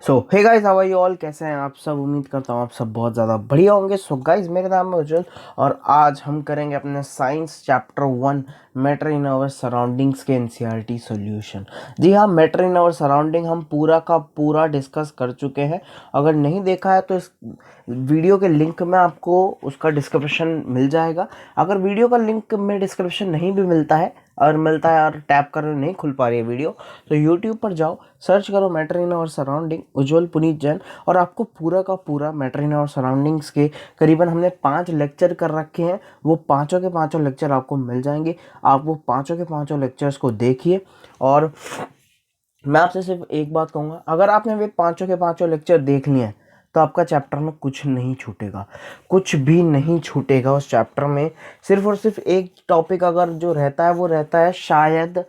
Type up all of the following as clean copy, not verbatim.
So hey guys, how are you all? कैसे हैं आप सब? उम्मीद करता हूँ आप सब बहुत ज़्यादा बढ़िया होंगे। सो गाइस, मेरा नाम है उज्जवल और आज हम करेंगे अपने science chapter 1 matter in our surroundings के एनसीईआरटी सॉल्यूशन। जी हाँ, मैटर इन आवर सराउंडिंग हम पूरा का पूरा डिस्कस कर चुके हैं। अगर नहीं देखा है तो इस वीडियो के लिंक में आपको उसका डिस्क्रिप्शन मिल जाएगा। अगर वीडियो का लिंक में डिस्क्रिप्शन नहीं भी मिलता है और मिलता है और टैप कर नहीं खुल पा रही है वीडियो, तो यूट्यूब पर जाओ, सर्च करो मैटर इन आवर सराउंडिंग उज्जवल पुनीत जैन और आपको पूरा का पूरा मैटर इन आवर सराउंडिंग्स के करीबन हमने 5 लेक्चर कर रखे हैं। वो पांचों के पांचों लेक्चर आपको मिल जाएंगे। आप वो पांचों के पांचों लेक्चर्स को देखिए और मैं आपसे सिर्फ एक बात कहूँगा, अगर आपने वे पांचों के पांचों लेक्चर देख लिए हैं तो आपका चैप्टर में कुछ नहीं छूटेगा, कुछ भी नहीं छूटेगा उस चैप्टर में। सिर्फ और सिर्फ एक टॉपिक अगर जो रहता है वो रहता है, शायद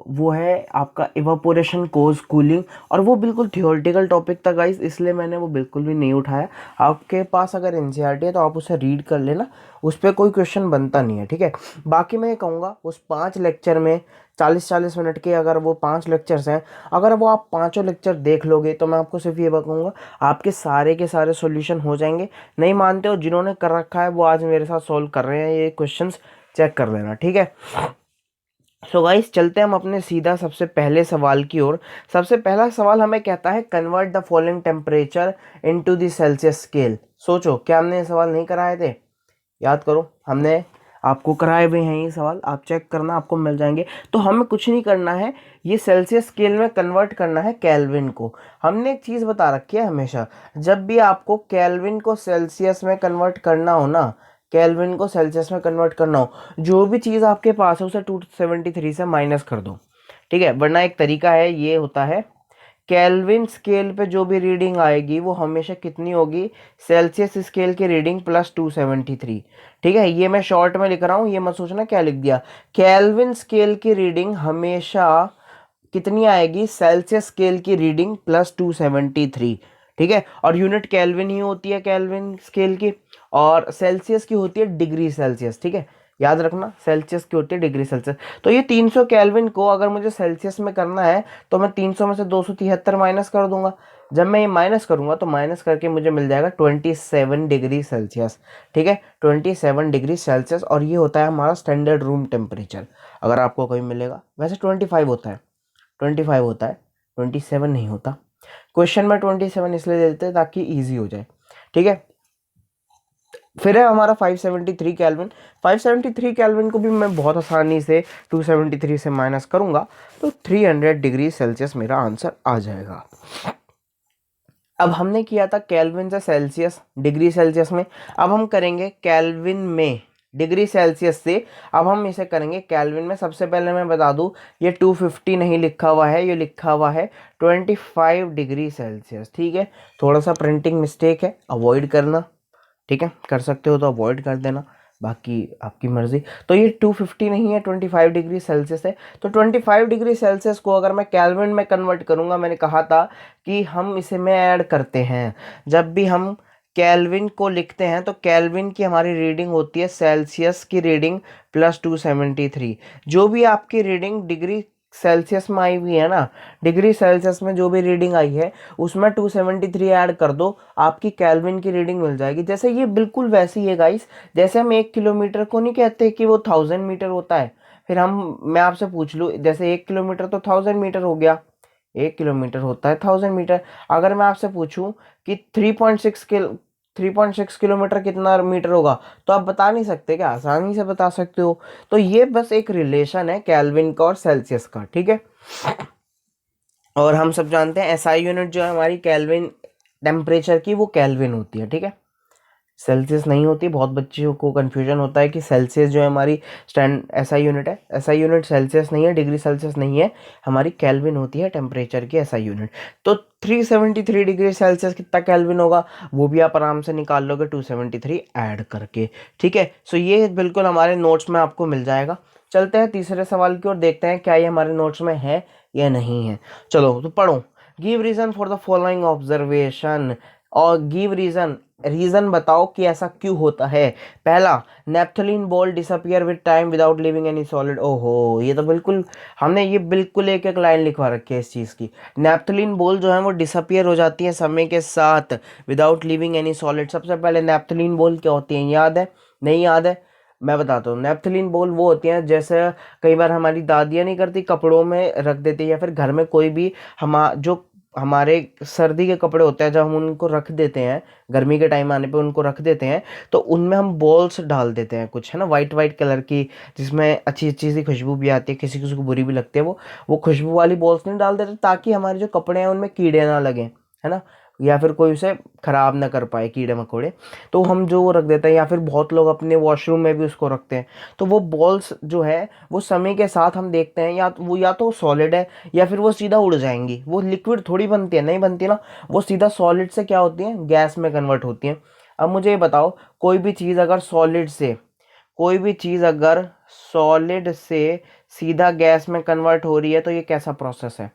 वो है आपका इवापोरेशन कोज कूलिंग, और वो बिल्कुल थियोरेटिकल टॉपिक था गाइस, इसलिए मैंने वो बिल्कुल भी नहीं उठाया। आपके पास अगर एनसीईआरटी है तो आप उसे रीड कर लेना, उस पर कोई क्वेश्चन बनता नहीं है, ठीक है। बाकी मैं ये कहूँगा उस 5 लेक्चर में 40-40 मिनट के अगर वो 5 लेक्चर्स हैं, अगर वो आप पाँचों लेक्चर देख लोगे तो मैं आपको सिर्फ ये बताऊँगा आपके सारे के सारे सॉल्यूशन हो जाएंगे। नहीं मानते हो, जिन्होंने कर रखा है वो आज मेरे साथ सॉल्व कर रहे हैं ये क्वेश्चंस, चेक कर लेना, ठीक है। सो गाइस, चलते हैं हम अपने सीधा सबसे पहले सवाल की ओर। सबसे पहला सवाल हमें कहता है convert the following temperature into the Celsius scale. सोचो, क्या हमने ये सवाल नहीं कराए थे? याद करो, हमने आपको कराए हुए हैं ये सवाल, आप चेक करना, आपको मिल जाएंगे। तो हमें कुछ नहीं करना है, ये सेल्सियस स्केल में कन्वर्ट करना है केल्विन को। हमने एक चीज़ बता रखी है, हमेशा जब भी आपको केल्विन को सेल्सियस में कन्वर्ट करना हो ना, केल्विन को सेल्सियस में कन्वर्ट करना हो, जो भी चीज़ आपके पास है उसे 273 से माइनस कर दो, ठीक है। वरना एक तरीका है, ये होता है केल्विन स्केल पे जो भी रीडिंग आएगी वो हमेशा कितनी होगी? सेल्सियस स्केल की रीडिंग प्लस 273, ठीक है। ये मैं शॉर्ट में लिख रहा हूँ, ये मत सोचना क्या लिख दिया। केल्विन स्केल की रीडिंग हमेशा कितनी आएगी? सेल्सियस स्केल की रीडिंग प्लस 273, ठीक है। और यूनिट केल्विन ही होती है केल्विन स्केल की, और सेल्सियस की होती है डिग्री सेल्सियस, ठीक है। याद रखना, सेल्सियस की होती है डिग्री सेल्सियस। तो ये 300 केल्विन को अगर मुझे सेल्सियस में करना है तो मैं 300 में से 273 माइनस कर दूंगा। जब मैं ये माइनस करूंगा तो माइनस करके मुझे मिल जाएगा 27 डिग्री सेल्सियस, ठीक है। 27 डिग्री सेल्सियस, और ये होता है हमारा स्टैंडर्ड रूम टेम्परेचर। अगर आपको कहीं मिलेगा, वैसे 25 होता है, 25 होता है, 27 नहीं होता। क्वेश्चन में 27 इसलिए देते हैं ताकि ईजी हो जाए, ठीक है। फिर है हमारा 573 केल्विन। 573 केल्विन को भी मैं बहुत आसानी से 273 से माइनस करूंगा तो 300 डिग्री सेल्सियस मेरा आंसर आ जाएगा। अब हमने किया था केल्विन से सेल्सियस डिग्री सेल्सियस में, अब हम करेंगे केल्विन में डिग्री सेल्सियस से। अब हम इसे करेंगे केल्विन में। सबसे पहले मैं बता दूं, ये 250 नहीं लिखा हुआ है, ये लिखा हुआ है 25 डिग्री सेल्सियस, ठीक है। थोड़ा सा प्रिंटिंग मिस्टेक है, अवॉइड करना, ठीक है। कर सकते हो तो अवॉइड कर देना, बाकी आपकी मर्जी। तो ये 250 नहीं है, 25 डिग्री सेल्सियस है। तो 25 डिग्री सेल्सियस को अगर मैं केल्विन में कन्वर्ट करूंगा, मैंने कहा था कि हम इसे में ऐड करते हैं। जब भी हम केल्विन को लिखते हैं तो केल्विन की हमारी रीडिंग होती है सेल्सियस की रीडिंग प्लस 273। जो भी आपकी रीडिंग डिग्री सेल्सियस में आई हुई है ना, डिग्री सेल्सियस में जो भी रीडिंग आई है उसमें 273 ऐड कर दो, आपकी केल्विन की रीडिंग मिल जाएगी। जैसे ये बिल्कुल वैसी है गाइस, जैसे हम 1 किलोमीटर को नहीं कहते कि वो 1000 मीटर होता है। फिर मैं आपसे पूछ लूँ, जैसे 1 किलोमीटर तो 1000 मीटर हो गया, 1 किलोमीटर होता है 1000 मीटर। अगर मैं आपसे पूछूं कि 3.6 किलोमीटर कितना मीटर होगा, तो आप बता नहीं सकते क्या? आसानी से बता सकते हो। तो ये बस एक रिलेशन है केल्विन का और सेल्सियस का, ठीक है। और हम सब जानते हैं एसआई यूनिट जो है हमारी केल्विन टेम्परेचर की, वो केल्विन होती है, ठीक है, सेल्सियस नहीं होती। बहुत बच्चों को कंफ्यूजन होता है कि सेल्सियस जो है हमारी स्टैंड एसआई यूनिट है, एसआई यूनिट सेल्सियस नहीं है, डिग्री सेल्सियस नहीं है, हमारी केल्विन होती है टेम्परेचर की एसआई यूनिट। तो 373 डिग्री सेल्सियस कितना केल्विन होगा वो भी आप आराम से निकाल लोगे 273 ऐड करके, ठीक है। सो ये बिल्कुल हमारे नोट्स में आपको मिल जाएगा। चलते हैं तीसरे सवाल की ओर, देखते हैं क्या ये हमारे नोट्स में है या नहीं है। चलो तो पढ़ो। Give reason for the following observation, और गिव रीजन रीजन बताओ कि ऐसा क्यों होता है। पहला, naphthalene ball disappear with time without living any solid. ओहो, ये तो बिल्कुल, हमने ये बिल्कुल एक एक लाइन लिखवा रखी है इस चीज़ की। नेप्थलीन बॉल जो है वो डिसअपियर हो जाती है समय के साथ विदाउट लिविंग एनी सॉलिड। सबसे पहले नेप्थलीन बॉल क्या होती है, याद है? नहीं याद है? मैं बताता हूँ। नेप्थलीन बॉल वो होती हैं जैसे कई बार हमारी दादियाँ नहीं करती, कपड़ों में रख देती है, या फिर घर में कोई भी जो हमारे सर्दी के कपड़े होते हैं जब हम उनको रख देते हैं, गर्मी के टाइम आने पे उनको रख देते हैं, तो उनमें हम बॉल्स डाल देते हैं कुछ, है ना, वाइट वाइट कलर की, जिसमें अच्छी अच्छी सी खुशबू भी आती है, किसी किसी को बुरी भी लगती है। वो खुशबू वाली बॉल्स नहीं डाल देते ताकि हमारे जो कपड़े हैं उनमें कीड़े ना लगें, है ना, या फिर कोई उसे खराब ना कर पाए कीड़े मकोड़े। तो हम जो वो रख देते हैं, या फिर बहुत लोग अपने वॉशरूम में भी उसको रखते हैं। तो वो बॉल्स जो है वो समय के साथ हम देखते हैं या तो सॉलिड है या फिर वो सीधा उड़ जाएंगी। वो लिक्विड थोड़ी बनती है, नहीं बनती ना, वो सीधा सॉलिड से क्या होती है, गैस में कन्वर्ट होती है। अब मुझे ये बताओ, कोई भी चीज़ अगर सॉलिड से सीधा गैस में कन्वर्ट हो रही है तो ये कैसा प्रोसेस है?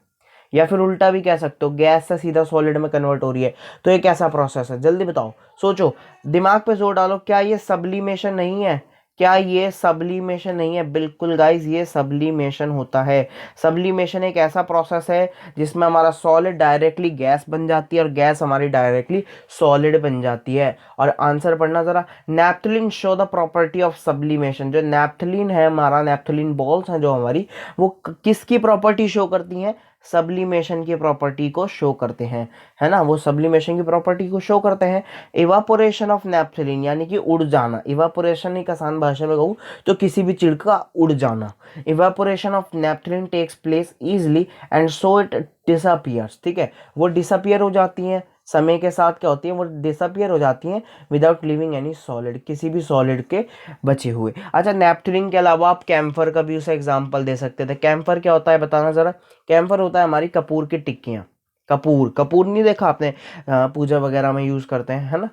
या फिर उल्टा भी कह सकते हो, गैस से सीधा सॉलिड में कन्वर्ट हो रही है तो ये कैसा प्रोसेस है? जल्दी बताओ, सोचो, दिमाग पे जोर डालो। क्या ये सब्लिमेशन नहीं है? क्या ये सब्लिमेशन नहीं है? बिल्कुल गाइस, ये सब्लिमेशन होता है। सब्लिमेशन एक ऐसा प्रोसेस है जिसमें हमारा सॉलिड डायरेक्टली गैस बन जाती है और गैस हमारी डायरेक्टली सॉलिड बन जाती है। और आंसर पढ़ना जरा, naphthalene show the property of sublimation. जो नैप्थलीन है हमारा, नैप्थलीन बॉल्स हैं जो हमारी, वो किसकी प्रॉपर्टी शो करती हैं? सब्लिमेशन की प्रॉपर्टी को शो करते हैं, है ना, वो सब्लिमेशन की प्रॉपर्टी को शो करते हैं। इवापोरेशन ऑफ नैप्थलीन यानी कि उड़ जाना। इवापोरेशन एक आसान भाषा में कहूँ तो किसी भी चीज का उड़ जाना। Evaporation of naphthalene takes place easily and so it disappears. ठीक है, वो डिसअपियर हो जाती हैं समय के साथ, क्या होती है, वो डिसअपियर हो जाती हैं विदाउट लिविंग एनी सॉलिड, किसी भी सॉलिड के बचे हुए। अच्छा, नैप्थलीन के अलावा आप कैम्फर का भी उसे एग्जाम्पल दे सकते थे। कैम्फर क्या होता है बताना जरा। कैम्फर होता है हमारी कपूर की टिक्कियाँ। कपूर, कपूर नहीं देखा आपने? पूजा वगैरह में यूज करते हैं, है ना,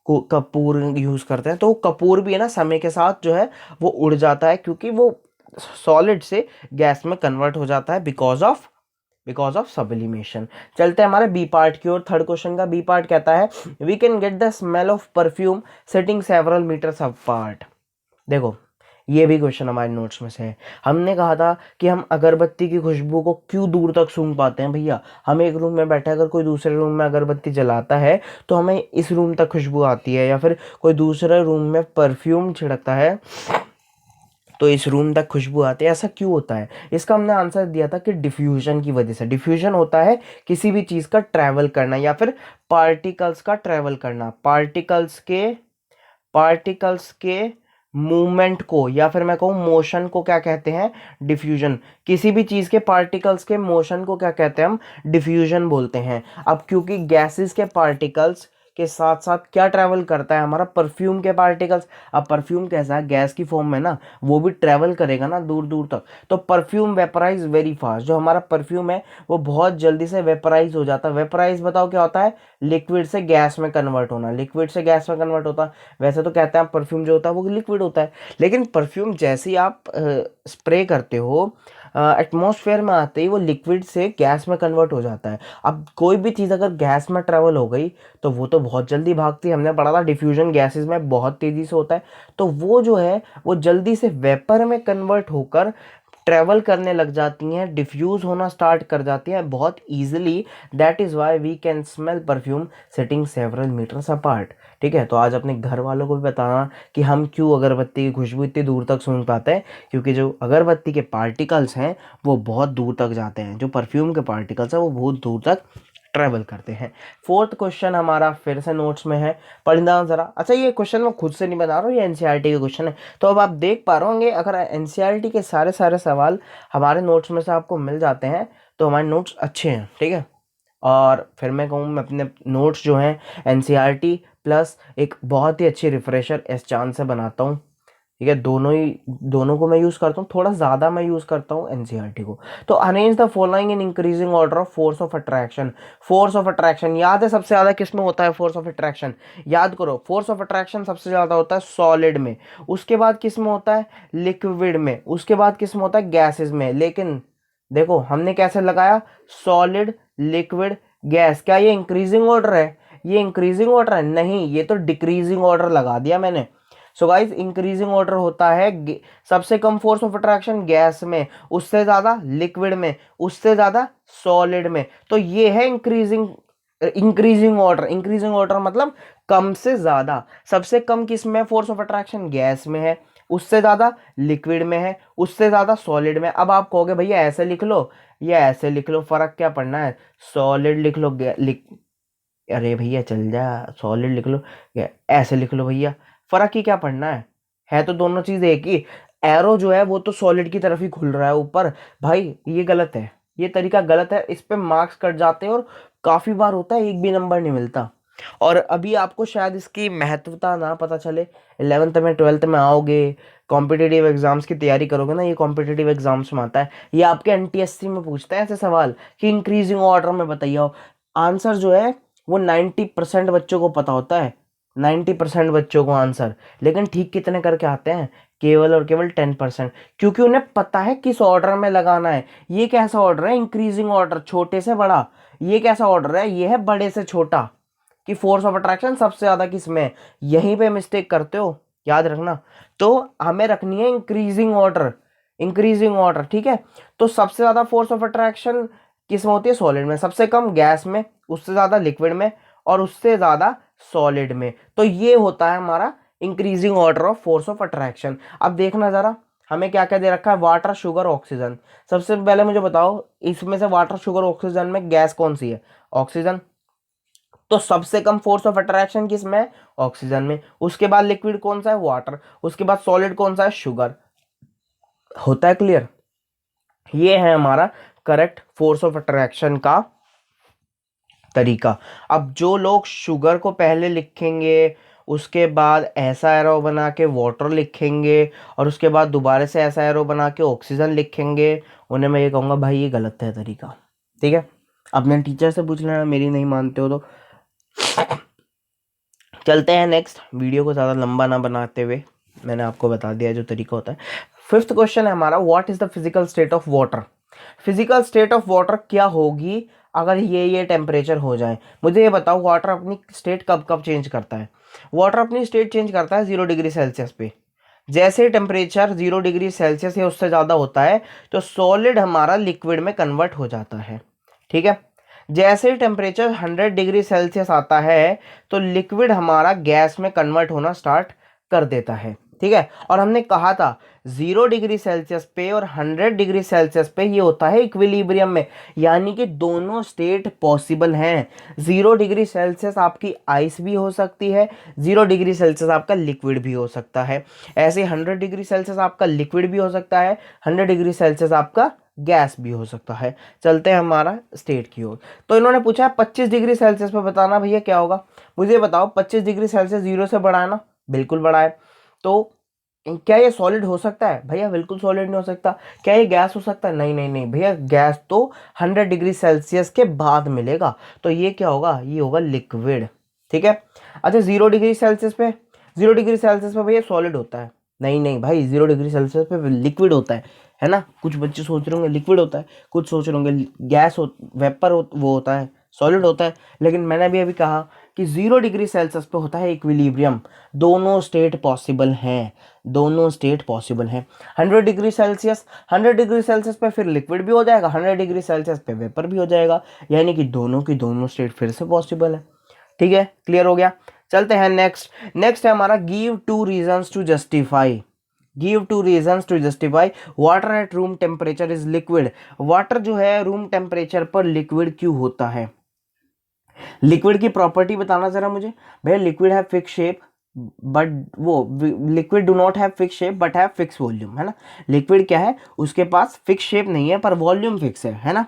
कपूर यूज करते हैं। तो कपूर भी है ना, समय के साथ जो है वो उड़ जाता है क्योंकि वो सॉलिड से गैस में कन्वर्ट हो जाता है बिकॉज ऑफ सब्लिमेशन। चलते हैं हमारे बी पार्ट की ओर। थर्ड क्वेश्चन का बी पार्ट कहता है, we can get the smell of perfume sitting several metres apart. देखो, ये भी क्वेश्चन हमारे नोट्स में से है। हमने कहा था कि हम अगरबत्ती की खुशबू को क्यों दूर तक सूंघ पाते हैं भैया। हम एक रूम में बैठे, अगर कोई दूसरे रूम में अगरबत्ती जलाता है तो हमें इस रूम तक खुशबू आती है, या फिर कोई दूसरे रूम में परफ्यूम छिड़कता है तो इस रूम तक खुशबू आती है। ऐसा क्यों होता है? इसका हमने आंसर दिया था कि डिफ्यूजन की वजह से। डिफ्यूजन होता है किसी भी चीज़ का ट्रैवल करना, या फिर पार्टिकल्स का ट्रैवल करना। पार्टिकल्स के मूवमेंट को, या फिर मैं कहूँ मोशन को, क्या कहते हैं? डिफ्यूजन। किसी भी चीज़ के पार्टिकल्स के मोशन को क्या कहते हैं? हम डिफ्यूजन बोलते हैं। अब क्योंकि गैसेस के पार्टिकल्स के साथ साथ क्या ट्रैवल करता है? हमारा परफ्यूम के पार्टिकल्स। अब परफ्यूम कैसा है? गैस की फॉर्म में ना, वो भी ट्रैवल करेगा ना दूर दूर तक। तो परफ्यूम वेपराइज वेरी फास्ट। जो हमारा परफ्यूम है वो बहुत जल्दी से वेपराइज हो जाता है। वेपराइज बताओ क्या होता है? लिक्विड से गैस में कन्वर्ट होना। लिक्विड से गैस में कन्वर्ट होता है। वैसे तो कहते हैं परफ्यूम जो होता है वो लिक्विड होता है, लेकिन परफ्यूम जैसे ही आप स्प्रे करते हो, एटमॉस्फेयर में आते ही वो लिक्विड से गैस में कन्वर्ट हो जाता है। अब कोई भी चीज़ अगर गैस में ट्रेवल हो गई तो वो तो बहुत जल्दी भागती है। हमने पढ़ा था डिफ्यूजन गैसेस में बहुत तेज़ी से होता है। तो वो जो है वो जल्दी से वेपर में कन्वर्ट होकर ट्रेवल करने लग जाती हैं, डिफ्यूज होना स्टार्ट कर जाती हैं बहुत easily. That is why we can smell perfume sitting several metres apart. ठीक है, तो आज अपने घर वालों को भी बताना कि हम क्यों अगरबत्ती की खुशबू इतनी दूर तक सूंघ पाते हैं, क्योंकि जो अगरबत्ती के पार्टिकल्स हैं वो बहुत दूर तक जाते हैं। जो परफ्यूम के पार्टिकल्स हैं वो बहुत दूर तक ट्रेवल करते हैं। फोर्थ क्वेश्चन हमारा फिर से नोट्स में है, पढ़ना जरा। अच्छा, ये क्वेश्चन मैं खुद से नहीं बना रहा हूँ, ये एनसीईआरटी के क्वेश्चन है। तो अब आप देख पा रहे होंगे, अगर एनसीईआरटी के सारे सारे सवाल हमारे नोट्स में से आपको मिल जाते हैं तो हमारे नोट्स अच्छे हैं। ठीक है, और फिर मैं कहूँ, मैं अपने नोट्स जो हैं एनसीईआरटी प्लस एक बहुत ही अच्छी रिफ्रेशर एस चांद से बनाता हूँ। ठीक है, दोनों को मैं यूज़ करता हूँ, थोड़ा ज़्यादा मैं यूज़ करता हूँ एनसीईआरटी को। तो arrange the following in increasing order of force of attraction. Force of attraction याद है सबसे ज़्यादा किस में होता है? फोर्स ऑफ अट्रैक्शन याद करो। फोर्स ऑफ अट्रैक्शन सबसे ज़्यादा होता है सॉलिड में, उसके बाद किस में होता है? लिक्विड में, उसके बाद किस में होता है? गैसेज में। लेकिन देखो हमने कैसे लगाया? Solid, liquid, gas. क्या ये इंक्रीजिंग ऑर्डर है? ये इंक्रीजिंग ऑर्डर है? नहीं, ये तो डिक्रीजिंग ऑर्डर लगा दिया मैंने। सो गाइस इंक्रीजिंग ऑर्डर होता है सबसे कम फोर्स ऑफ अट्रैक्शन गैस में, उससे ज्यादा लिक्विड में, उससे ज्यादा सॉलिड में। तो ये है increasing increasing order. Increasing order मतलब कम से ज्यादा। सबसे कम किस में फोर्स ऑफ अट्रैक्शन? गैस में है, उससे ज्यादा लिक्विड में है, उससे ज्यादा सॉलिड में। अब आप कहोगे भैया ऐसे लिख लो या ऐसे लिख लो, फर्क क्या पड़ना है? सॉलिड लिख लो, अरे भैया चल जा, सॉलिड लिख लो या ऐसे लिख लो भैया, फर्क ही क्या पड़ना है तो दोनों चीज एक ही। एरो जो है वो तो सॉलिड की तरफ ही खुल रहा है ऊपर। भाई ये गलत है, ये तरीका गलत है, इस पे मार्क्स कट जाते हैं और काफी बार होता है एक भी नंबर नहीं मिलता। और अभी आपको शायद इसकी महत्वता ना पता चले, 11th में 12th में आओगे, कॉम्पिटिटिव एग्जाम्स की तैयारी करोगे ना, ये कॉम्पिटिटिव एग्जाम्स में आता है, ये आपके एनटीएससी में पूछते हैं ऐसे सवाल कि इंक्रीजिंग ऑर्डर में बताइए। आंसर जो है वो 90% बच्चों को पता होता है, 90% बच्चों को आंसर, लेकिन ठीक कितने करके आते हैं? केवल और केवल 10%, क्योंकि उन्हें पता है किस ऑर्डर में लगाना है। ये कैसा ऑर्डर है? इंक्रीजिंग ऑर्डर, छोटे से बड़ा। ये कैसा ऑर्डर है? ये है बड़े से छोटा, कि फोर्स ऑफ अट्रैक्शन सबसे ज्यादा किस में है। यहीं पे मिस्टेक करते हो, याद रखना। तो हमें रखनी है इंक्रीजिंग ऑर्डर, इंक्रीजिंग ऑर्डर, ठीक है। तो सबसे ज्यादा फोर्स ऑफ अट्रैक्शन किस में होती है? सॉलिड में। सबसे कम गैस में, उससे ज्यादा लिक्विड में, और उससे ज्यादा सॉलिड में। तो ये होता है हमारा increasing order of force of attraction. अब देखना जरा, हमें क्या क्या दे रखा है? Water, sugar, oxygen. सबसे पहले मुझे बताओ, इसमें से वाटर, शुगर, ऑक्सीजन में गैस कौन सी है? ऑक्सीजन। तो सबसे कम फोर्स ऑफ अट्रैक्शन किस में है? ऑक्सीजन में। उसके बाद लिक्विड कौन सा है? वाटर। उसके बाद सॉलिड कौन सा है? शुगर। होता है क्लियर? ये है हमारा करेक्ट फोर्स ऑफ अट्रैक्शन का तरीका। अब जो लोग शुगर को पहले लिखेंगे, उसके बाद ऐसा एरो बना के वाटर लिखेंगे, और उसके बाद दोबारा से ऐसा एरो बना के ऑक्सीजन लिखेंगे, उन्हें मैं ये कहूँगा भाई ये गलत है तरीका, ठीक है। अपने टीचर से पूछ लेना, मेरी नहीं मानते हो तो। चलते हैं नेक्स्ट, वीडियो को ज़्यादा लंबा ना बनाते हुए, मैंने आपको बता दिया जो तरीका होता है। फिफ्थ क्वेश्चन है हमारा, what is the physical state of water. Physical state of water क्या होगी अगर ये टेम्परेचर हो जाए? मुझे ये बताओ, वाटर अपनी स्टेट कब कब चेंज करता है? वाटर अपनी स्टेट चेंज करता है 0 डिग्री सेल्सियस पे। जैसे टेम्परेचर 0 डिग्री सेल्सियस या उससे ज़्यादा होता है तो सॉलिड हमारा लिक्विड में कन्वर्ट हो जाता है, ठीक है। जैसे टेम्परेचर 100 डिग्री सेल्सियस आता है तो लिक्विड हमारा गैस में कन्वर्ट होना स्टार्ट कर देता है, ठीक है। और हमने कहा था 0 डिग्री सेल्सियस पे और 100 डिग्री सेल्सियस पे ये होता है इक्विलिब्रियम में, यानी कि दोनों स्टेट पॉसिबल हैं। 0 डिग्री सेल्सियस आपकी आइस भी हो सकती है, 0 डिग्री सेल्सियस आपका लिक्विड भी हो सकता है। ऐसे 100 डिग्री सेल्सियस आपका लिक्विड भी हो सकता है, 100 डिग्री सेल्सियस आपका गैस भी हो सकता है। चलते हैं हमारा स्टेट की ओर। तो इन्होंने पूछा है 25 डिग्री सेल्सियस पे बताना भैया क्या होगा। मुझे बताओ 25 डिग्री सेल्सियस 0 से बड़ा है ना? बिल्कुल बड़ा है। तो क्या ये सॉलिड हो सकता है? भैया बिल्कुल सॉलिड नहीं हो सकता। क्या ये गैस हो सकता है? नहीं नहीं नहीं भैया, गैस तो 100 डिग्री सेल्सियस के बाद मिलेगा। तो ये क्या होगा? ये होगा लिक्विड, ठीक है। अच्छा 0 डिग्री सेल्सियस पे, 0 डिग्री सेल्सियस पे भैया सॉलिड होता है? नहीं नहीं भाई, 0 डिग्री सेल्सियस पे लिक्विड होता है ना। कुछ बच्चे सोच रहे होंगे लिक्विड होता है, कुछ सोच रहे होंगे गैस वेपर वो होता है, सॉलिड होता है। लेकिन मैंने अभी कहा कि 0 डिग्री सेल्सियस पे होता है इक्विलिब्रियम, दोनों स्टेट पॉसिबल हैं, दोनों स्टेट पॉसिबल हैं। 100 डिग्री सेल्सियस, 100 डिग्री सेल्सियस पे फिर लिक्विड भी हो जाएगा, 100 डिग्री सेल्सियस पे वेपर भी हो जाएगा, यानी कि दोनों की दोनों स्टेट फिर से पॉसिबल है, ठीक है। क्लियर हो गया? चलते हैं नेक्स्ट। नेक्स्ट है हमारा give two reasons to justify. Give two reasons to justify water at room temperature is liquid. Water जो है रूम टेम्परेचर पर लिक्विड क्यों होता है? लिक्विड की प्रॉपर्टी बताना जरा मुझे। भैया लिक्विड है फिक्स शेप, बट वो liquid do not have fix shape but have fix volume, है ना। लिक्विड क्या है? उसके पास फिक्स शेप नहीं है पर वॉल्यूम फिक्स है ना।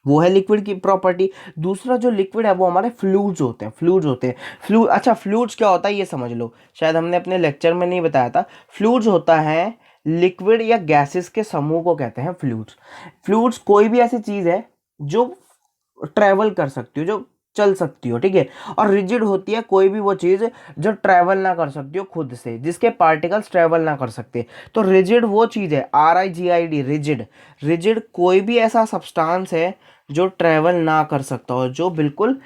वो है लिक्विड की प्रॉपर्टी। दूसरा जो लिक्विड है वो हमारे फ्लूइड्स होते हैं, फ्लूइड्स होते हैं। अच्छा फ्लूइड्स क्या होता है ये समझ लो, शायद हमने अपने लेक्चर में नहीं बताया था। फ्लूइड्स होता है लिक्विड या गैसेस के समूह को कहते हैं फ्लूइड्स। फ्लूइड्स कोई भी ऐसी चीज है जो ट्रेवल कर सकती हो, जो चल सकती हो, ठीक है। और रिजिड होती है कोई भी वो चीज जो ट्रेवल ना कर सकती हो खुद से, जिसके पार्टिकल्स ट्रेवल ना कर सकते। तो रिजिड वो चीज है, RIGID, रिजिड। रिजिड कोई भी ऐसा सब्सटेंस है जो ट्रेवल ना कर सकता हो, जो बिल्कुल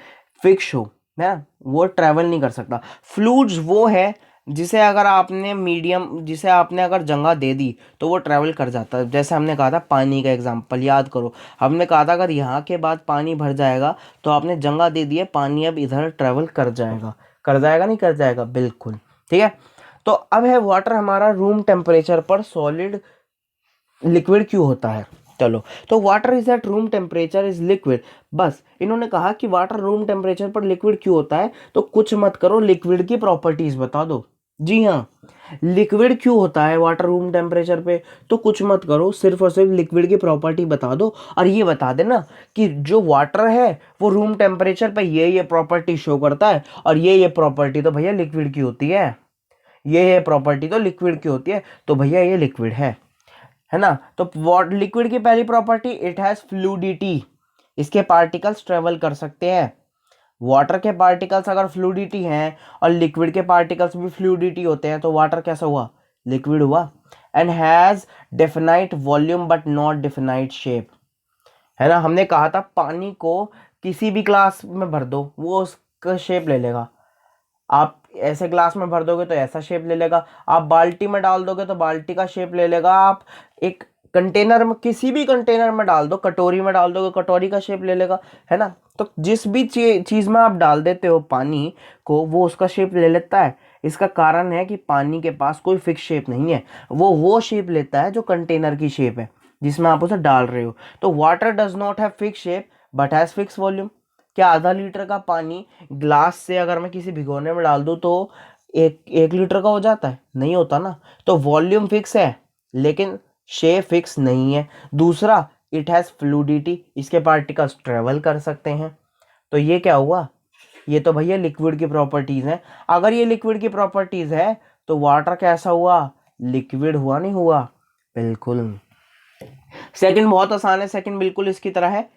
फिक्स हो, है ना। वो ट्रैवल नहीं कर सकता। फ्लूइड्स वो है जिसे अगर आपने जिसे आपने अगर जगह दे दी तो वो ट्रैवल कर जाता है। जैसे हमने कहा था पानी का एग्जांपल याद करो, हमने कहा था अगर यहाँ के बाद पानी भर जाएगा तो आपने जगह दे दी है, पानी अब इधर ट्रैवल कर जाएगा। कर जाएगा नहीं कर जाएगा, बिल्कुल ठीक है। तो अब है वाटर हमारा रूम टेम्परेचर पर सॉलिड लिक्विड क्यों होता है। चलो, तो water is eight room temperature is liquid. बस इन्होंने कहा कि वाटर रूम टेम्परेचर पर लिक्विड क्यों होता है, तो कुछ मत करो, लिक्विड की प्रॉपर्टीज बता दो। जी हाँ, लिक्विड क्यों होता है वाटर रूम टेम्परेचर पे, तो कुछ मत करो, सिर्फ और सिर्फ लिक्विड की प्रॉपर्टी बता दो और ये बता देना कि जो वाटर है वो रूम टेम्परेचर पे ये प्रॉपर्टी शो करता है और ये प्रॉपर्टी तो भैया लिक्विड की होती है। ये प्रॉपर्टी तो लिक्विड की होती है, तो भैया ये लिक्विड है ना। तो लिक्विड की पहली प्रॉपर्टी, इट हैज फ्लूडिटी, इसके पार्टिकल्स ट्रेवल कर सकते हैं। वाटर के पार्टिकल्स अगर फ्लूडिटी हैं और लिक्विड के पार्टिकल्स भी फ्लूडिटी होते हैं तो वाटर कैसा हुआ, लिक्विड हुआ। And has definite volume but not definite shape, है ना। हमने कहा था पानी को किसी भी ग्लास में भर दो वो उसका शेप ले लेगा। आप ऐसे ग्लास में भर दोगे तो ऐसा शेप ले लेगा, आप बाल्टी में डाल दोगे तो बाल्टी का शेप ले लेगा, आप एक कंटेनर में किसी भी कंटेनर में डाल दो, कटोरी में डाल दोगे कटोरी का शेप ले लेगा, है ना। तो जिस भी चीज में आप डाल देते हो पानी को वो उसका शेप ले लेता है। इसका कारण है कि पानी के पास कोई फिक्स शेप नहीं है, वो शेप लेता है जो कंटेनर की शेप है जिसमें आप उसे डाल रहे हो। तो water does not have fix shape but has fix volume. क्या आधा लीटर का पानी ग्लास से अगर मैं किसी भिगोने में डाल दूं तो एक लीटर का हो जाता है, नहीं होता ना। तो वॉल्यूम फिक्स है लेकिन शेप फिक्स नहीं है। दूसरा, इट हैज फ्लूडिटी, इसके पार्टिकल्स ट्रेवल कर सकते हैं। तो ये क्या हुआ, ये तो भैया लिक्विड की प्रॉपर्टीज है। अगर ये लिक्विड की प्रॉपर्टीज है तो वाटर कैसा हुआ, लिक्विड हुआ नहीं हुआ, बिल्कुल। सेकंड बहुत आसान है, सेकंड बिल्कुल इसकी तरह है।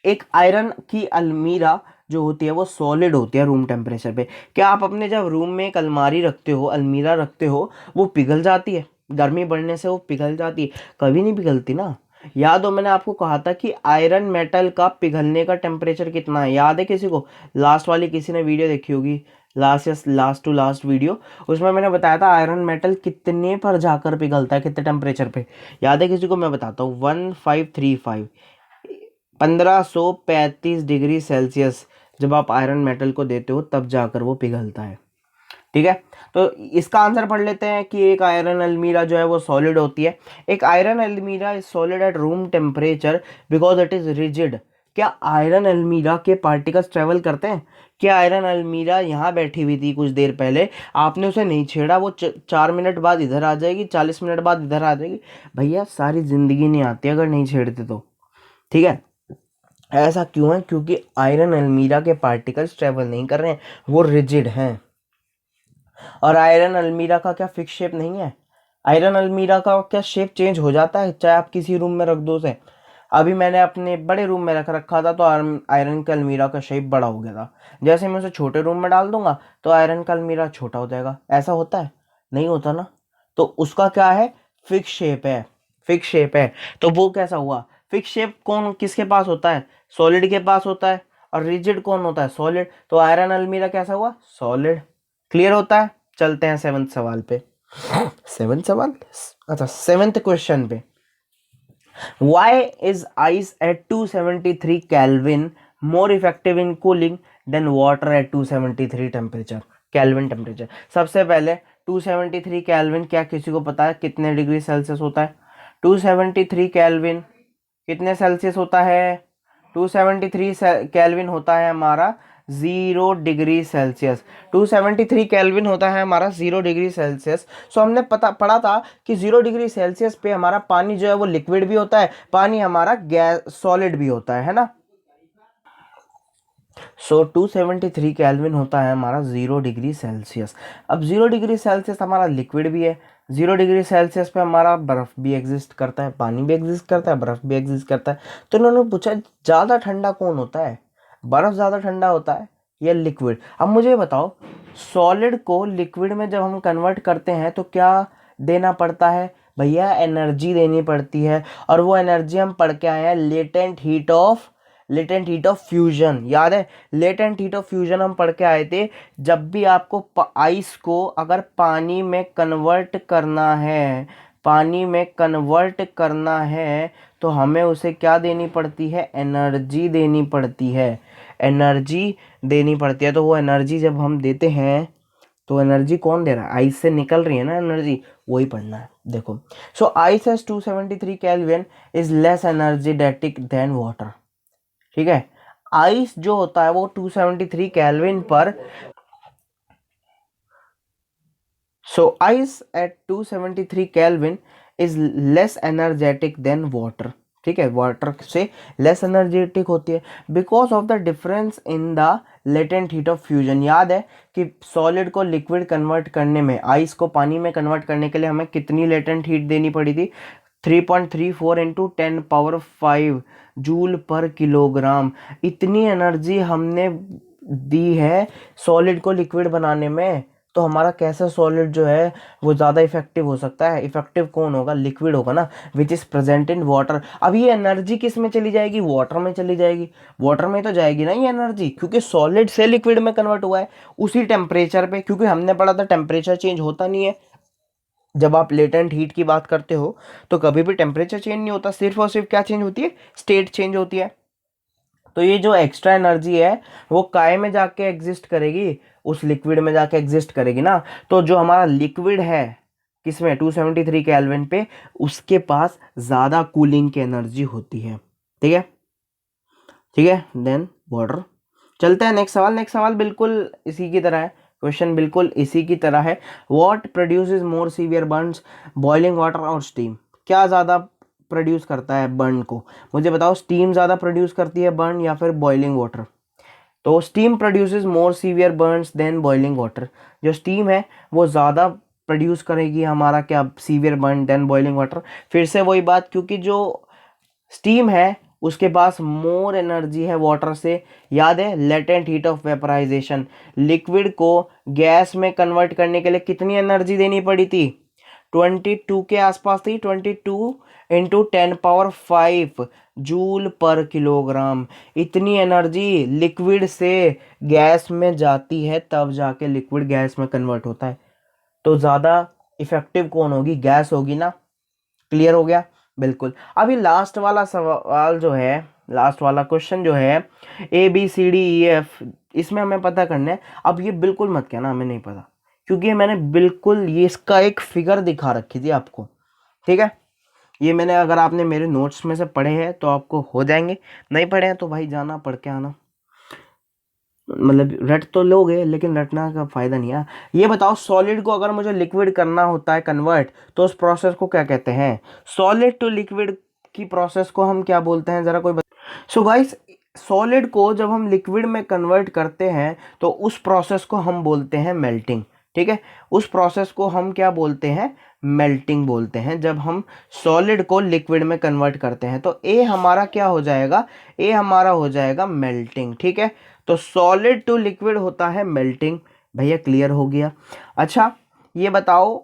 एक आयरन की अलमीरा जो होती है वो सॉलिड होती है रूम टेम्परेचर पे। क्या आप अपने जब रूम में एक अलमारी रखते हो, अलमीरा रखते हो, वो पिघल जाती है, गर्मी बढ़ने से वो पिघल जाती है? कभी नहीं पिघलती ना। याद हो मैंने आपको कहा था कि आयरन मेटल का पिघलने का टेम्परेचर कितना है, याद है किसी को? लास्ट वाली किसी ने वीडियो देखी होगी, लास्ट टू लास्ट वीडियो, उसमें मैंने बताया था आयरन मेटल कितने पर जाकर पिघलता है, कितने टेम्परेचर पे, याद है किसी को? मैं बताता हूँ, 1535, 1535 डिग्री सेल्सियस जब आप आयरन मेटल को देते हो तब जाकर वो पिघलता है, ठीक है। तो इसका आंसर पढ़ लेते हैं कि एक आयरन अलमीरा जो है वो सॉलिड होती है। एक आयरन अलमीरा is solid at room temperature because it is rigid. क्या आयरन अलमीरा के पार्टिकल्स ट्रेवल करते हैं? क्या आयरन अलमीरा यहाँ बैठी हुई थी कुछ देर पहले, आपने उसे नहीं छेड़ा, वो 4 मिनट बाद इधर आ जाएगी, 40 मिनट बाद इधर आ जाएगी? भैया सारी जिंदगी नहीं आती अगर नहीं छेड़ते तो, ठीक है। ऐसा क्यों है? क्योंकि आयरन अलमीरा के पार्टिकल्स ट्रेवल नहीं कर रहे हैं, वो रिजिड हैं। और आयरन अलमीरा का क्या फिक्स शेप नहीं है? आयरन अलमीरा का क्या शेप चेंज हो जाता है चाहे आप किसी रूम में रख दो उसे? अभी मैंने अपने बड़े रूम में रख रखा था तो आयरन का अलमीरा का शेप बड़ा हो गया था। जैसे मैं उसे छोटे रूम में डाल दूंगा तो आयरन का अलमीरा छोटा हो जाएगा। ऐसा होता है? नहीं होता ना। तो उसका क्या है, फिक्स शेप है, फिक्स शेप है। तो वो कैसा हुआ, फिक्स शेप कौन किसके पास होता है? सॉलिड के पास होता है। और रिजिड कौन होता है? सॉलिड। तो आयरन अलमीरा कैसा हुआ, सॉलिड। क्लियर होता है? चलते हैं सेवंथ सवाल पे। सेवंथ सवाल, अच्छा सेवंथ क्वेश्चन पे। Why is ice at 273 Kelvin more effective in cooling than water at 273 temperature, kelvin temperature? सबसे पहले 273 केल्विन क्या किसी को पता है कितने डिग्री सेल्सियस होता है? 273 केल्विन कितने सेल्सियस होता है? 273 केल्विन होता है हमारा 0 डिग्री सेल्सियस। 273 केल्विन होता है हमारा 0 डिग्री सेल्सियस। सो हमने पढ़ा था कि 0 डिग्री सेल्सियस पे हमारा पानी जो है वो लिक्विड भी होता है, पानी हमारा गैस सॉलिड भी होता है ना। सो 273 केल्विन होता है हमारा 0 डिग्री सेल्सियस। अब 0 डिग्री सेल्सियस हमारा लिक्विड भी है, 0 डिग्री सेल्सियस पे हमारा बर्फ भी एग्जिस्ट करता है, पानी भी एग्जिस्ट करता है, बर्फ भी एग्जिस्ट करता है। तो उन्होंने पूछा ज़्यादा ठंडा कौन होता है, बर्फ ज़्यादा ठंडा होता है या लिक्विड? अब मुझे बताओ, सॉलिड को लिक्विड में जब हम कन्वर्ट करते हैं तो क्या देना पड़ता है? भैया एनर्जी देनी पड़ती है। और वो एनर्जी हम पढ़ के आए हैं, latent heat of latent heat of fusion, याद है लेटेंट हीट ऑफ फ्यूजन हम पढ़ के आए थे। जब भी आपको आइस को अगर पानी में कन्वर्ट करना है, पानी में कन्वर्ट करना है, तो हमें उसे क्या देनी पड़ती है, एनर्जी देनी पड़ती है, एनर्जी देनी पड़ती है। तो वो एनर्जी जब हम देते हैं तो एनर्जी कौन दे रहा है, आइस से निकल रही है ना एनर्जी, वही पढ़ना है। देखो, so ice as 273 kelvin is less energetic than water. ठीक है, आइस जो होता है वो 273 केल्विन पर, so ice at 273 kelvin is less energetic than water. ठीक है, वाटर से लेस एनर्जेटिक होती है because of the difference in the latent heat of fusion. याद है कि सॉलिड को लिक्विड कन्वर्ट करने में, आइस को पानी में कन्वर्ट करने के लिए हमें कितनी लेटेंट हीट देनी पड़ी थी, 3.34 इंटू 10 पावर 5 जूल पर किलोग्राम। इतनी एनर्जी हमने दी है सॉलिड को लिक्विड बनाने में। तो हमारा कैसा सॉलिड जो है वो ज़्यादा इफेक्टिव हो सकता है, इफेक्टिव कौन होगा, लिक्विड होगा ना, which is present in water. अब ये एनर्जी किस में चली जाएगी, वाटर में चली जाएगी, वाटर में तो जाएगी ना ये एनर्जी, क्योंकि सॉलिड से लिक्विड में कन्वर्ट हुआ है उसी टेम्परेचर पे। क्योंकि हमने पढ़ा था टेम्परेचर चेंज होता नहीं है, जब आप लेटेंट हीट की बात करते हो तो कभी भी टेम्परेचर चेंज नहीं होता, सिर्फ और सिर्फ क्या चेंज होती है, स्टेट चेंज होती है। तो ये जो एक्स्ट्रा एनर्जी है वो काय में जाके एग्जिस्ट करेगी, उस लिक्विड में जाके एग्जिस्ट करेगी ना। तो जो हमारा लिक्विड है किसमें, 273 केल्विन पे, उसके पास ज़्यादा कूलिंग की एनर्जी होती है। ठीक है, ठीक है, देन वाटर। चलते हैं नेक्स्ट सवाल। नेक्स्ट सवाल बिल्कुल इसी की तरह है, क्वेश्चन बिल्कुल इसी की तरह है। What produces more severe Burns, boiling water और स्टीम? क्या ज़्यादा प्रोड्यूस करता है बर्न को, मुझे बताओ, स्टीम ज़्यादा प्रोड्यूस करती है बर्न या फिर बॉइलिंग वाटर? तो steam produces more severe burns than boiling water. जो स्टीम है वो ज़्यादा प्रोड्यूस करेगी हमारा क्या, severe burn than boiling water. फिर से वही बात, क्योंकि जो स्टीम है उसके पास मोर एनर्जी है वाटर से। याद है latent heat of vaporization, liquid को गैस में कन्वर्ट करने के लिए कितनी एनर्जी देनी पड़ी थी, 22 के आसपास थी, 22 इंटू 10 पावर 5 जूल पर किलोग्राम। इतनी एनर्जी लिक्विड से गैस में जाती है तब जाके लिक्विड गैस में कन्वर्ट होता है। तो ज़्यादा इफेक्टिव कौन होगी, गैस होगी ना। क्लियर हो गया, बिल्कुल। अभी लास्ट वाला सवाल जो है, लास्ट वाला क्वेश्चन जो है, ABCDEF, इसमें हमें पता करना है। अब ये बिल्कुल मत कहना हमें नहीं पता, क्योंकि मैंने बिल्कुल ये इसका एक फिगर दिखा रखी थी आपको। ठीक है, ये मैंने, अगर आपने मेरे नोट्स में से पढ़े हैं तो आपको हो जाएंगे, नहीं पढ़े हैं तो भाई जाना पढ़ के आना, मतलब रट तो लोगे लेकिन रटना का फायदा नहीं है। ये बताओ, सॉलिड को अगर मुझे लिक्विड करना होता है कन्वर्ट, तो उस प्रोसेस को क्या कहते हैं, सॉलिड टू लिक्विड की प्रोसेस को हम क्या बोलते हैं, जरा कोई सो गाइस, सॉलिड को जब हम लिक्विड में कन्वर्ट करते हैं तो उस प्रोसेस को हम बोलते हैं मेल्टिंग। ठीक है, उस प्रोसेस को हम क्या बोलते हैं, मेल्टिंग बोलते हैं, जब हम सॉलिड को लिक्विड में कन्वर्ट करते हैं। तो ए हमारा क्या हो जाएगा, ए हमारा हो जाएगा मेल्टिंग। ठीक है, तो सॉलिड टू लिक्विड होता है मेल्टिंग। भैया क्लियर हो गया। अच्छा ये बताओ,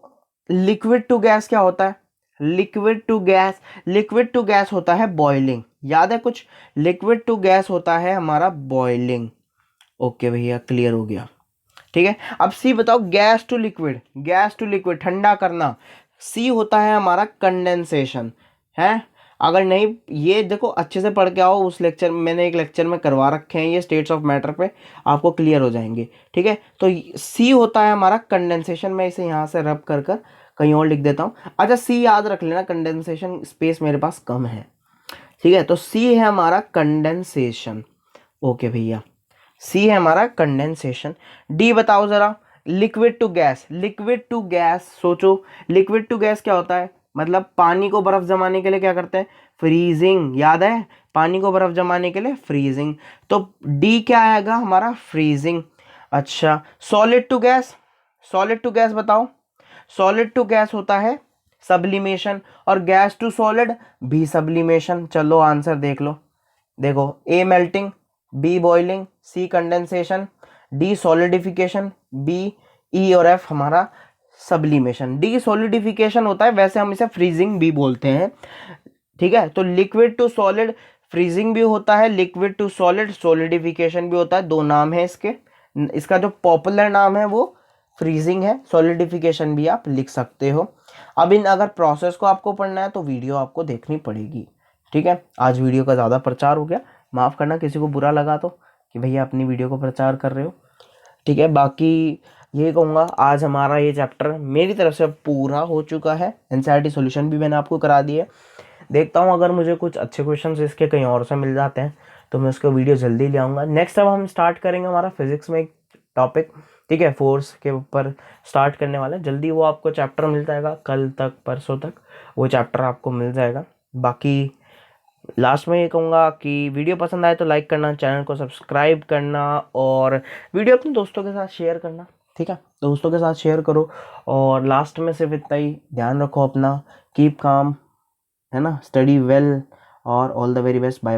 लिक्विड टू गैस क्या होता है, liquid to gas, liquid to gas होता है बॉइलिंग। याद है कुछ, लिक्विड टू गैस होता है हमारा बॉइलिंग। ओके भैया क्लियर हो गया। ठीक है, अब सी बताओ, gas to liquid, gas to liquid ठंडा करना, सी होता है हमारा कंडेंसेशन। है, अगर नहीं, ये देखो अच्छे से पढ़ के आओ, उस लेक्चर मैंने एक लेक्चर में करवा रखे हैं ये स्टेट्स ऑफ मैटर पे, आपको क्लियर हो जाएंगे। ठीक है, तो सी होता है हमारा कंडेंसेशन। मैं इसे यहाँ से रब कर कर कहीं और लिख देता हूँ। अच्छा सी याद रख लेना, कंडेंसेशन स्पेस मेरे पास कम है। ठीक है, तो सी है हमारा कंडेंसेशन। ओके भैया, सी है हमारा कंडेंसेशन। डी बताओ जरा, liquid to gas, liquid to gas सोचो, लिक्विड टू गैस क्या होता है, मतलब पानी को बर्फ जमाने के लिए क्या करते हैं, फ्रीजिंग। याद है, पानी को बर्फ जमाने के लिए फ्रीजिंग। तो डी क्या आएगा हमारा, फ्रीजिंग। अच्छा solid to gas, solid to gas बताओ, सॉलिड टू गैस होता है सब्लिमेशन, और गैस टू सॉलिड भी सब्लिमेशन। चलो आंसर देख लो, देखो A melting, B boiling, C condensation, D solidification, B E और एफ हमारा सब्लिमेशन। डी सॉलिडिफिकेशन होता है, वैसे हम इसे फ्रीजिंग भी बोलते हैं। ठीक है, तो लिक्विड टू सॉलिड फ्रीजिंग भी होता है, लिक्विड टू सॉलिड, सॉलिडिफिकेशन भी होता है, दो नाम है इसके। इसका जो पॉपुलर नाम है वो फ्रीजिंग है, सॉलिडिफिकेशन भी आप लिख सकते हो। अब इन अगर प्रोसेस को आपको पढ़ना है तो वीडियो आपको देखनी पड़ेगी, ठीक है। आज वीडियो का ज़्यादा प्रचार हो गया, माफ़ करना किसी को बुरा लगा तो, कि भैया अपनी वीडियो को प्रचार कर रहे हो, ठीक है। बाकी ये कहूँगा आज हमारा ये चैप्टर मेरी तरफ से पूरा हो चुका है। एनसीईआरटी सॉल्यूशन भी मैंने आपको करा दी है। देखता हूँ अगर मुझे कुछ अच्छे क्वेश्चंस इसके कहीं और से मिल जाते हैं तो मैं उसको वीडियो जल्दी ले आऊँगा। नेक्स्ट अब हम स्टार्ट करेंगे हमारा फिजिक्स में एक टॉपिक, ठीक है, फोर्स के ऊपर स्टार्ट करने वाला है। जल्दी वो आपको चैप्टर मिल जाएगा, कल तक परसों तक वो चैप्टर आपको मिल जाएगा। बाकी लास्ट में ये कहूँगा कि वीडियो पसंद आए तो लाइक करना, चैनल को सब्सक्राइब करना और वीडियो अपने दोस्तों के साथ शेयर करना, ठीक है। दोस्तों के साथ शेयर करो और लास्ट में सिर्फ इतना ही ध्यान रखो अपना, कीप काम, है ना, स्टडी वेल और all the very best, bye.